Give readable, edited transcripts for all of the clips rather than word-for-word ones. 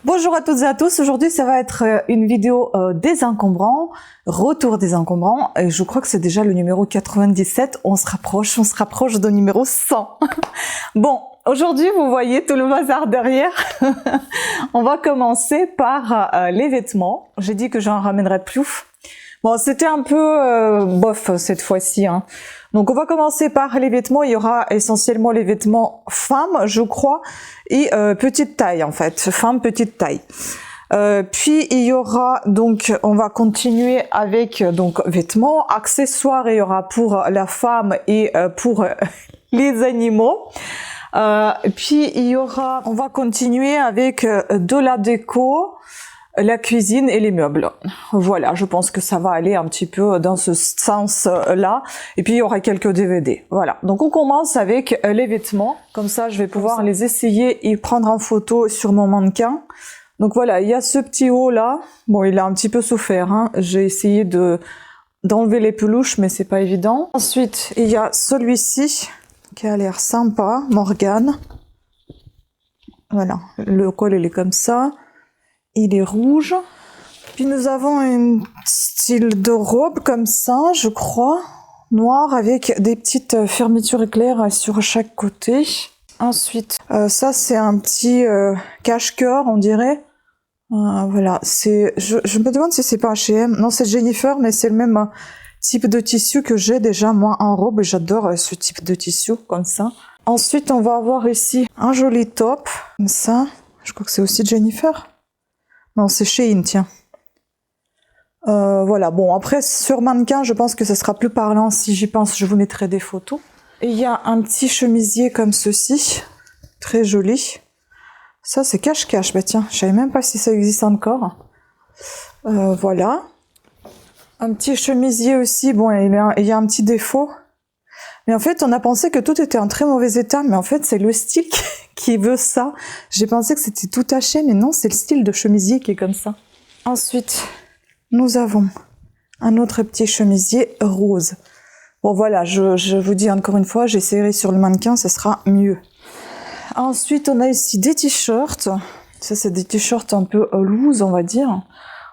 Bonjour à toutes et à tous, aujourd'hui ça va être une vidéo désencombrant, retour des encombrants, et je crois que c'est déjà le numéro 97, on se rapproche du numéro 100. Bon, aujourd'hui vous voyez tout le bazar derrière, on va commencer par les vêtements, j'ai dit que j'en ramènerai plus. Bon, c'était un peu bof cette fois-ci, hein. Donc on va commencer par les vêtements, il y aura essentiellement les vêtements femmes, je crois, et petite taille en fait, femme petite taille. Puis il y aura donc, on va continuer avec donc vêtements, accessoires, il y aura pour la femme et pour les animaux. Puis il y aura, on va continuer avec de la déco, la cuisine et les meubles. Voilà, je pense que ça va aller un petit peu dans ce sens-là. Et puis, il y aura quelques DVD. Voilà. Donc, on commence avec les vêtements. Comme ça, je vais pouvoir les essayer et prendre en photo sur mon mannequin. Donc, voilà, il y a ce petit haut-là. Bon, il a un petit peu souffert, hein. J'ai essayé d'enlever les peluches, mais c'est pas évident. Ensuite, il y a celui-ci qui a l'air sympa, Morgane. Voilà, le col, il est comme ça. Il est rouge. Puis nous avons un style de robe comme ça, je crois, noir avec des petites fermetures éclairs sur chaque côté. Ensuite, ça c'est un petit cache-cœur, on dirait. Voilà, c'est. Je me demande si c'est pas H&M. Non, c'est Jennifer, mais c'est le même type de tissu que j'ai déjà moi en robe. J'adore ce type de tissu comme ça. Ensuite, on va avoir ici un joli top comme ça. Je crois que c'est aussi Jennifer. Non, c'est Shein, tiens. Voilà, bon, après, sur mannequin, je pense que ce sera plus parlant. Si j'y pense, je vous mettrai des photos. Et il y a un petit chemisier comme ceci, très joli. Ça, c'est cache-cache. Bah tiens, je savais même pas si ça existe encore. Voilà. Un petit chemisier aussi. Bon, il y a un petit défaut. Mais en fait, on a pensé que tout était en très mauvais état. Mais en fait, c'est le style qui veut ça. J'ai pensé que c'était tout taché, mais non, c'est le style de chemisier qui est comme ça. Ensuite, nous avons un autre petit chemisier rose. Bon voilà, je vous dis encore une fois, j'essaierai sur le mannequin, ce sera mieux. Ensuite, on a ici des t-shirts. Ça, c'est des t-shirts un peu loose, on va dire,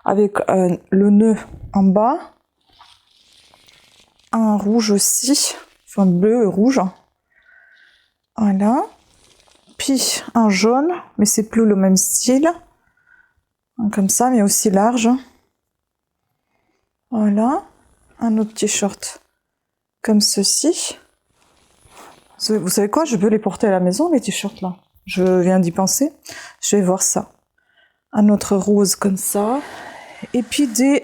avec le nœud en bas. Un rouge aussi, enfin bleu et rouge. Voilà. Puis un jaune, mais c'est plus le même style. Comme ça, mais aussi large. Voilà. Un autre t-shirt comme ceci. Vous savez quoi? Je peux les porter à la maison, les t-shirts là. Je viens d'y penser. Je vais voir ça. Un autre rose comme ça. Et puis des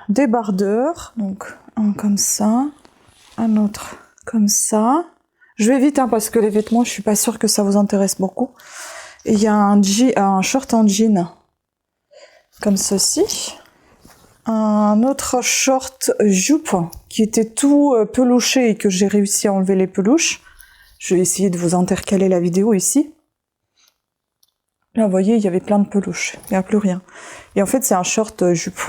débardeurs. Donc un comme ça. Un autre comme ça. Je vais vite hein, parce que les vêtements, je suis pas sûre que ça vous intéresse beaucoup. Et il y a un short en jean comme ceci. Un autre short jupe qui était tout peluché et que j'ai réussi à enlever les peluches. Je vais essayer de vous intercaler la vidéo ici. Là, vous voyez, il y avait plein de peluches. Il n'y a plus rien. Et en fait, c'est un short jupe.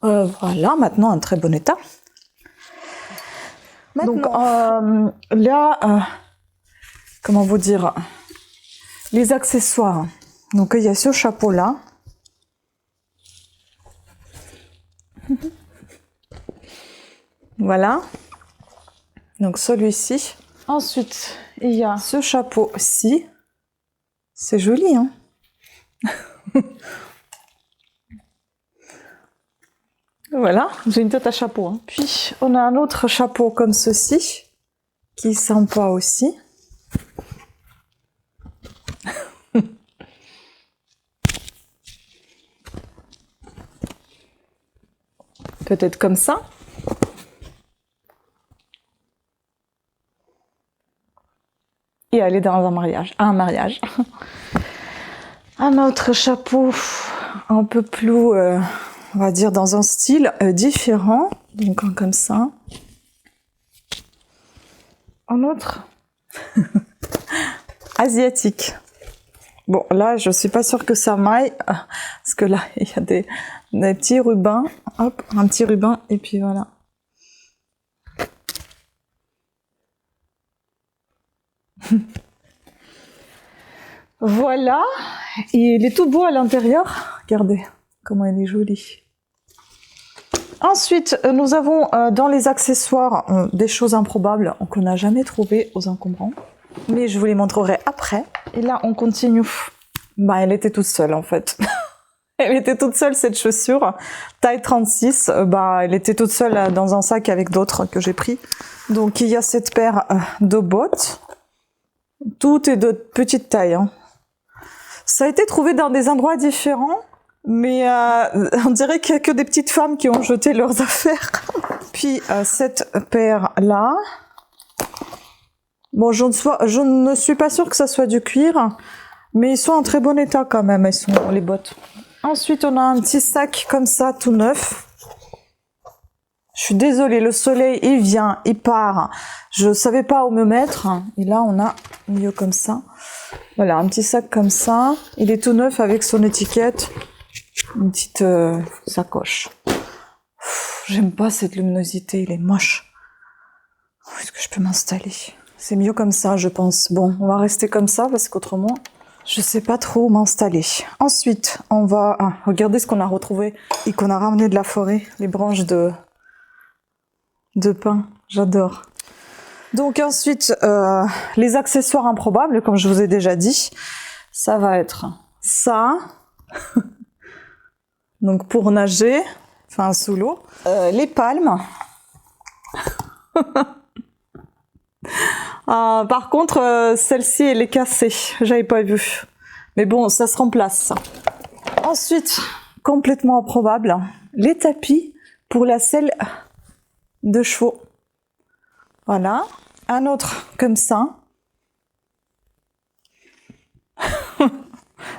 Voilà, maintenant, un très bon état. Maintenant, donc, là, comment vous dire, les accessoires. Donc, il y a ce chapeau-là. Voilà. Donc, celui-ci. Ensuite, il y a ce chapeau-ci. C'est joli, hein? Voilà, j'ai une tête à chapeau. Hein. Puis, on a un autre chapeau comme ceci, qui est sympa aussi. Peut-être comme ça. Et aller dans un mariage. Un autre chapeau un peu plus, on va dire, dans un style différent. Donc, comme ça. Un autre asiatique. Bon, là, je suis pas sûre que ça m'aille. Parce que là, il y a des petits rubans. Hop, un petit ruban. Et puis voilà. Voilà, et il est tout beau à l'intérieur. Regardez comment il est joli. Ensuite, nous avons dans les accessoires des choses improbables qu'on n'a jamais trouvées aux encombrants. Mais je vous les montrerai après. Et là, on continue. Bah, elle était toute seule en fait. Elle était toute seule cette chaussure, taille 36. Bah, elle était toute seule dans un sac avec d'autres que j'ai pris. Donc, il y a cette paire de bottes. Tout est de petite taille. Hein. Ça a été trouvé dans des endroits différents. Mais on dirait qu'il n'y a que des petites femmes qui ont jeté leurs affaires. Puis cette paire-là. Bon, je ne suis pas sûre que ça soit du cuir. Mais ils sont en très bon état quand même, ils sont les bottes. Ensuite, on a un petit sac comme ça, tout neuf. Je suis désolée, le soleil, il vient, il part. Je savais pas où me mettre. Et là, on a mieux comme ça. Voilà, un petit sac comme ça. Il est tout neuf avec son étiquette. Une petite sacoche. J'aime pas cette luminosité, il est moche. Où est-ce que je peux m'installer? C'est mieux comme ça, je pense. Bon, on va rester comme ça parce qu'autrement, je sais pas trop où m'installer. Ensuite, on va regarder ce qu'on a retrouvé et qu'on a ramené de la forêt. Les branches de pin, j'adore. Donc ensuite, les accessoires improbables, comme je vous ai déjà dit, ça va être ça. Donc pour nager, enfin sous l'eau, les palmes. Par contre, celle-ci elle est cassée, j'avais pas vu. Mais bon, ça se remplace. Ça. Ensuite, complètement improbable, les tapis pour la selle de chevaux. Voilà, un autre comme ça.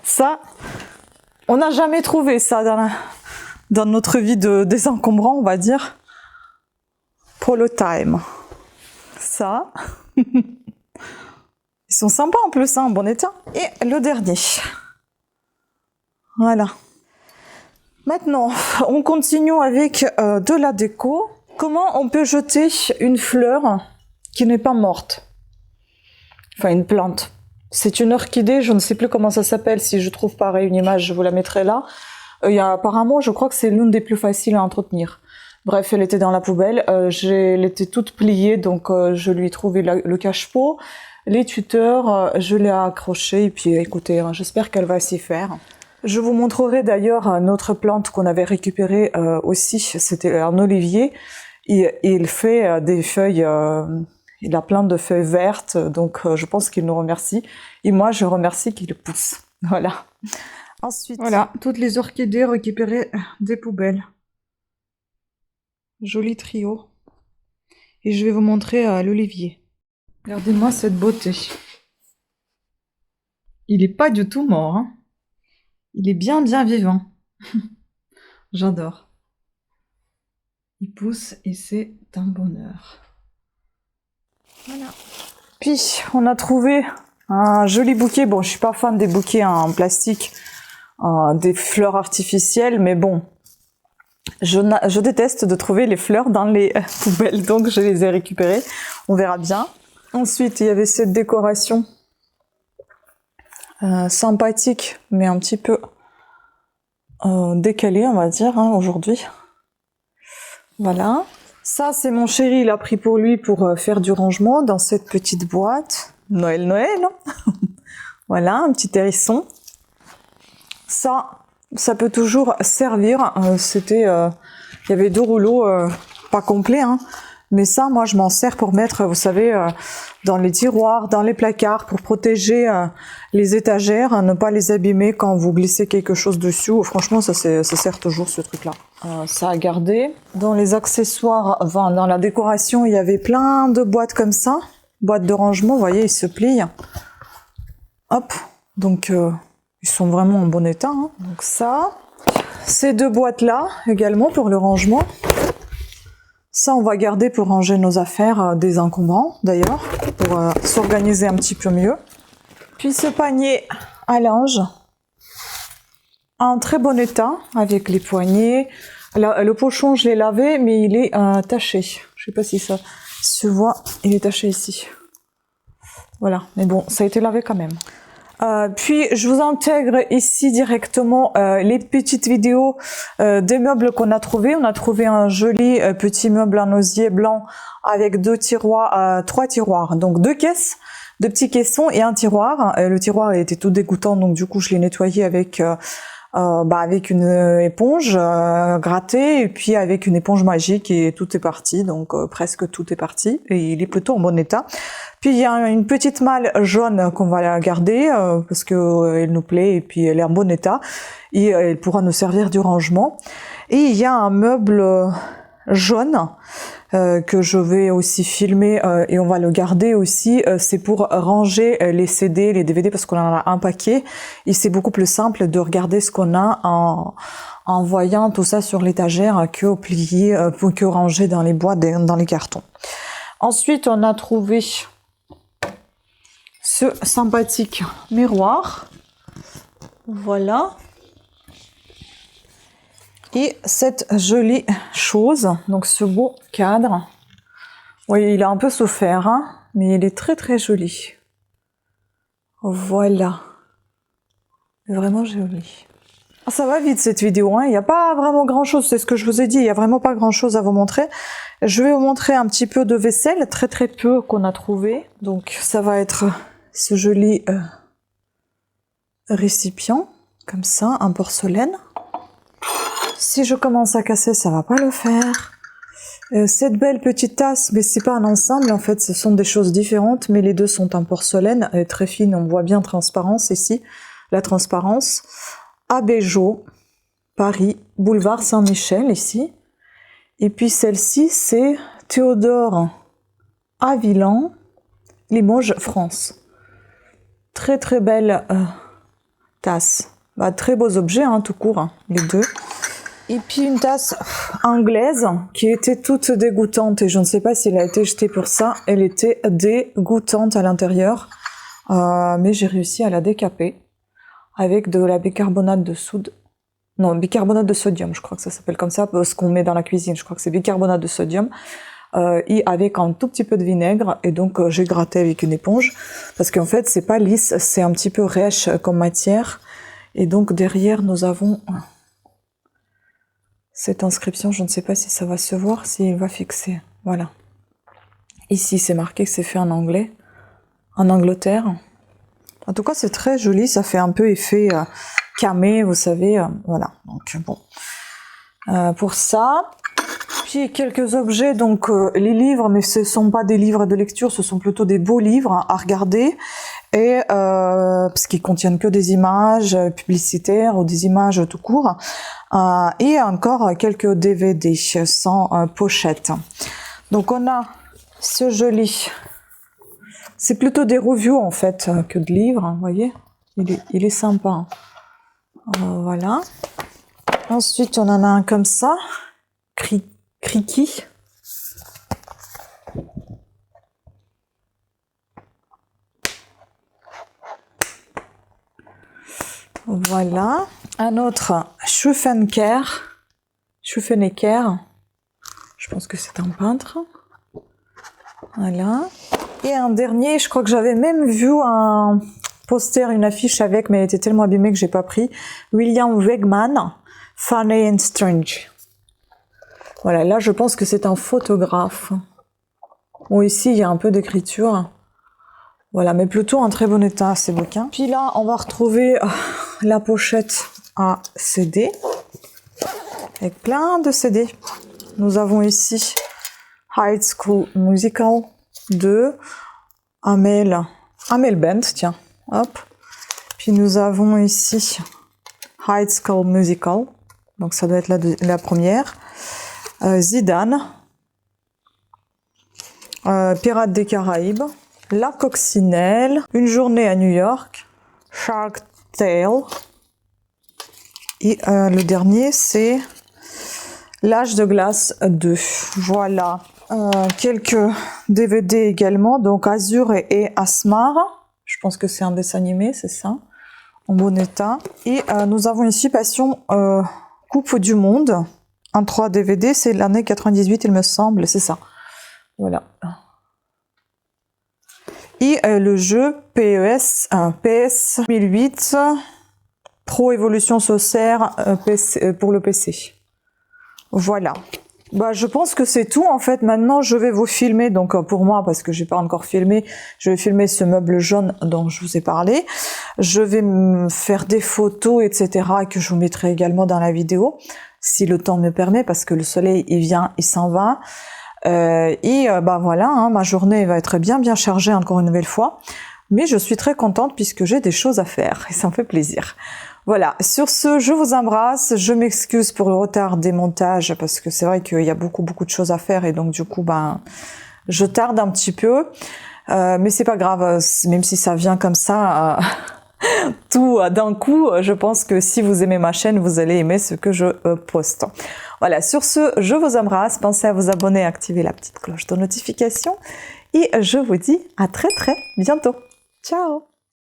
Ça. On n'a jamais trouvé ça dans notre vie de désencombrant, on va dire. Polo time. Ça. Ils sont sympas en plus, hein, en bon état. Et le dernier. Voilà. Maintenant, on continue avec de la déco. Comment on peut jeter une fleur qui n'est pas morte? Enfin, une plante. C'est une orchidée, je ne sais plus comment ça s'appelle. Si je trouve pareil une image, je vous la mettrai là. Apparemment, je crois que c'est l'une des plus faciles à entretenir. Bref, elle était dans la poubelle. Elle était toute pliée, donc je lui ai trouvé le cache-pot. Les tuteurs, je l'ai accroché. Et puis, écoutez, j'espère qu'elle va s'y faire. Je vous montrerai d'ailleurs notre plante qu'on avait récupérée aussi. C'était un olivier. Et il fait des feuilles... il a plein de feuilles vertes, donc je pense qu'il nous remercie. Et moi, je remercie qu'il pousse. Voilà. Ensuite, voilà, toutes les orchidées récupérées des poubelles. Joli trio. Et je vais vous montrer l'olivier. Regardez-moi cette beauté. Il est pas du tout mort. Hein. Il est bien vivant. J'adore. Il pousse et c'est un bonheur. Voilà. Puis, on a trouvé un joli bouquet. Bon, je suis pas fan des bouquets en plastique, des fleurs artificielles, mais bon, je déteste de trouver les fleurs dans les poubelles, donc je les ai récupérées. On verra bien. Ensuite, il y avait cette décoration sympathique, mais un petit peu décalée, on va dire, hein, aujourd'hui. Voilà. Ça, c'est mon chéri, il a pris pour lui pour faire du rangement dans cette petite boîte. Noël, Noël. Hein. Voilà, un petit hérisson. Ça peut toujours servir. Il y avait 2 rouleaux, pas complets, hein. Mais ça, moi, je m'en sers pour mettre, vous savez, dans les tiroirs, dans les placards, pour protéger les étagères, ne pas les abîmer quand vous glissez quelque chose dessus. Franchement, ça sert toujours, ce truc-là. Ça a gardé. Dans les accessoires, enfin, dans la décoration, il y avait plein de boîtes comme ça. Boîtes de rangement, vous voyez, ils se plient. Hop. Donc, ils sont vraiment en bon état. Hein. Donc ça. Ces 2 boîtes-là, également, pour le rangement. Ça, on va garder pour ranger nos affaires désencombrants, d'ailleurs, pour s'organiser un petit peu mieux. Puis ce panier à linge, en très bon état, avec les poignées. Le pochon, je l'ai lavé, mais il est taché. Je sais pas si ça se voit, il est taché ici. Voilà, mais bon, ça a été lavé quand même. Puis je vous intègre ici directement les petites vidéos des meubles qu'on a trouvés. On a trouvé un joli petit meuble en osier blanc avec deux tiroirs, trois tiroirs, donc deux caisses, deux petits caissons et un tiroir. Le tiroir était tout dégoûtant, donc du coup je l'ai nettoyé avec avec une éponge grattée et puis avec une éponge magique et tout est parti, donc presque tout est parti et il est plutôt en bon état. Puis il y a une petite malle jaune qu'on va garder parce que elle nous plaît et puis elle est en bon état et elle pourra nous servir du rangement. Et il y a un meuble jaune que je vais aussi filmer et on va le garder aussi. C'est pour ranger les CD, les DVD parce qu'on en a un paquet et c'est beaucoup plus simple de regarder ce qu'on a en voyant tout ça sur l'étagère que plier, que ranger dans les boîtes, dans les cartons. Ensuite, on a trouvé ce sympathique miroir. Voilà. Et cette jolie chose, donc ce beau cadre. Oui, il a un peu souffert, hein, mais il est très très joli. Voilà. Vraiment joli. Ça va vite cette vidéo, hein. Il n'y a pas vraiment grand chose, c'est ce que je vous ai dit, il n'y a vraiment pas grand chose à vous montrer. Je vais vous montrer un petit peu de vaisselle, très très peu qu'on a trouvé. Donc ça va être ce joli récipient, comme ça, en porcelaine. Si je commence à casser, ça va pas le faire. Cette belle petite tasse, mais c'est pas un ensemble, en fait, ce sont des choses différentes, mais les deux sont en porcelaine, elle est très fine, on voit bien transparence ici, la transparence. Abéjo, Paris, boulevard Saint-Michel, ici. Et puis celle-ci, c'est Théodore Avilan, Limoges, France. Très très belle tasse. Très beaux objets, hein, tout court, hein, les deux. Et puis une tasse anglaise qui était toute dégoûtante et je ne sais pas s'il a été jeté pour ça. Elle était dégoûtante à l'intérieur, mais j'ai réussi à la décaper avec de la bicarbonate de soude. Non, bicarbonate de sodium, je crois que ça s'appelle comme ça, ce qu'on met dans la cuisine. Je crois que c'est bicarbonate de sodium. Et avec un tout petit peu de vinaigre et donc j'ai gratté avec une éponge parce qu'en fait c'est pas lisse, c'est un petit peu rêche comme matière et donc derrière nous avons cette inscription, je ne sais pas si ça va se voir, s'il va fixer, voilà. Ici c'est marqué que c'est fait en anglais, en Angleterre. En tout cas c'est très joli, ça fait un peu effet camé, vous savez, voilà. Donc bon, pour ça. Puis quelques objets, donc les livres, mais ce sont pas des livres de lecture, ce sont plutôt des beaux livres à regarder, et parce qu'ils contiennent que des images publicitaires ou des images tout court, et encore quelques DVD sans pochette. Donc on a ce joli, c'est plutôt des reviews en fait que de livres, hein, vous voyez, il est sympa. Voilà. Ensuite on en a un comme ça, Criki. Voilà. Un autre Schuffenecker. Je pense que c'est un peintre. Voilà. Et un dernier, je crois que j'avais même vu un poster, une affiche avec, mais elle était tellement abîmée que j'ai pas pris. William Wegman, Funny and Strange. Voilà, là je pense que c'est un photographe. Bon, ici il y a un peu d'écriture. Voilà, mais plutôt en très bon état ces bouquins. Puis là, on va retrouver la pochette à CD. Avec plein de CD. Nous avons ici High School Musical 2, Amel Bent, tiens, hop. Puis nous avons ici High School Musical, donc ça doit être la première. Zidane, Pirates des Caraïbes, La Coccinelle, Une journée à New York, Shark Tale, et le dernier c'est L'âge de glace 2. Voilà, quelques DVD également, donc Azur et Asmar, je pense que c'est un dessin animé, c'est ça, en bon état. Et nous avons ici Passion Coupe du Monde. Un 3 DVD, c'est l'année 98, il me semble, c'est ça. Voilà. Et le jeu PS 1008 Pro Évolution Saucère pour le PC. Voilà. Bah, je pense que c'est tout en fait. Maintenant, je vais vous filmer. Donc pour moi, parce que j'ai pas encore filmé, je vais filmer ce meuble jaune dont je vous ai parlé. Je vais me faire des photos, etc. que je vous mettrai également dans la vidéo, si le temps me permet, parce que le soleil il vient, il s'en va. Bah voilà, hein, ma journée va être bien chargée encore une nouvelle fois. Mais je suis très contente puisque j'ai des choses à faire et ça me fait plaisir. Voilà, sur ce, je vous embrasse. Je m'excuse pour le retard des montages parce que c'est vrai qu'il y a beaucoup de choses à faire et donc du coup, ben, je tarde un petit peu. Mais c'est pas grave, même si ça vient comme ça, tout d'un coup, je pense que si vous aimez ma chaîne, vous allez aimer ce que je poste. Voilà, sur ce, je vous embrasse. Pensez à vous abonner, à activer la petite cloche de notification et je vous dis à très bientôt. Ciao!